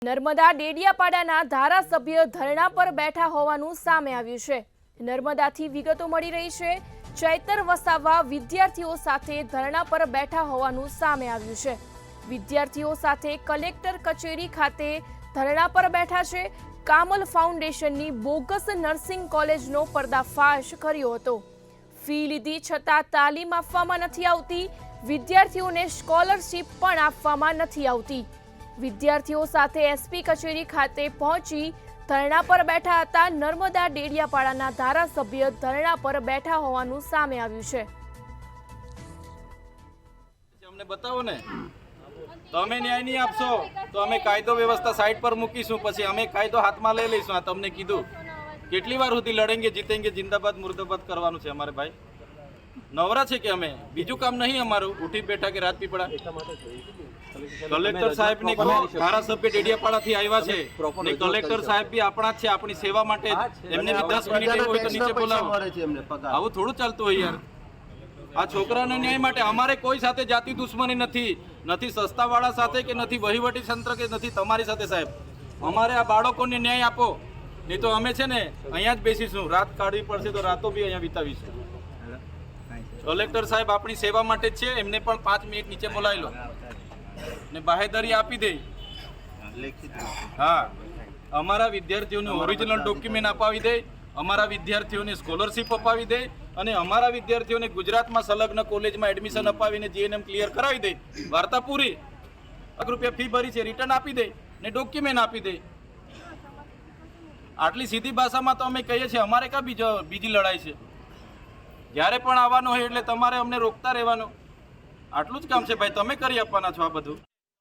નર્મદા ડેડિયાપાડાના ધારાસભ્ય ધરણા પર બેઠા હોવાનું સામે આવ્યું છે। નર્મદાથી વિગતો મળી રહી છે। ચૈતર વસાવા વિદ્યાર્થીઓ સાથે ધરણા પર બેઠા હોવાનું સામે આવ્યું છે। વિદ્યાર્થીઓ સાથે કલેક્ટર કચેરી ખાતે ધરણા પર બેઠા છે। કામલ ફાઉન્ડેશનની બોગસ નર્સિંગ કોલેજનો પર્દાફાશ કર્યો હતો। ફી લીધી છતાં તાલીમ આપવામાં નથી આવતી। વિદ્યાર્થીઓને સ્કોલરશીપ પણ આપવામાં નથી આવતી। વિદ્યાર્થીઓ સાથે એસપી કચેરી ખાતે પહોંચી ધરણા પર બેઠા હતા। નર્મદા ડેડિયાપાડાના ધારાસભ્ય ધરણા પર બેઠા હોવાનું સામે આવ્યું છે। અમને બતાવો ને, તો અમે ન્યાય નહીં આપશો તો અમે કાયદો વ્યવસ્થા સાઈડ પર મૂકીશું, પછી અમે કાયદો હાથમાં લઈ લઈશું। આ તમને કીધું કેટલી વાર સુધી લડેંગે જીતેંગે જિંદાબાદ મુર્દાબાદ કરવાનું છે અમારે ભાઈ। નવરા છે કે અમે, બીજું કામ નહીં અમારું ઉઠી બેઠા કે રાજપીપળા। કલેક્ટર સાહેબ ને ધારાસભ્ય ડેડિયાપાડાથી આવ્યા છે ને કલેક્ટર સાહેબ બી આપણા જ છે, આપણી સેવા માટે। એમને બી 10 મિનિટ એવું હોય તો નીચે બોલાવો। આવું થોડું ચાલતું હોય યાર। આ છોકરાના ન્યાય માટે અમારે કોઈ સાથે જાતિ દુશ્મની નથી, નથી સસ્તાવાળા સાથે કે નથી વહીવટી તંત્ર કે નથી તમારી સાથે સાહેબ। અમારે આ બાળકોને ન્યાય આપો, નહીં તો અમે છે ને અહીંયા જ બેસીશું। રાત કાઢવી પડશે તો રાતો બી અહીંયા વિતાવીશું। કલેક્ટર સાહેબ આપણી સેવા માટે જ છે, એમને પણ 5 મિનિટ નીચે બોલાવી લો ને બાહેધરી આપી દે। હા, અમારા વિદ્યાર્થીઓને ઓરિજિનલ ડોક્યુમેન્ટ અપાવી દે, અમારા વિદ્યાર્થીઓને સ્કોલરશીપ અપાવી દે અને અમારા વિદ્યાર્થીઓને ગુજરાતમાં સંલગ્ન કોલેજમાં એડમિશન અપાવીને જીએનએમ ક્લિયર કરાવી દે। વાર્તા પૂરી। ₹1 ફી ભરી છે, રિટર્ન આપી દે ને ડોક્યુમેન્ટ આપી દે। આટલી સીધી ભાષામાં તો અમે કહીએ છીએ। અમારે કાં બીજી લડાઈ છે? જ્યારે પણ આવવાનું હોય એટલે તમારે અમને રોકતા રહેવાનું। આટલું જ કામ છે ભાઈ, તમે કરી આપવાના છો આ બધું।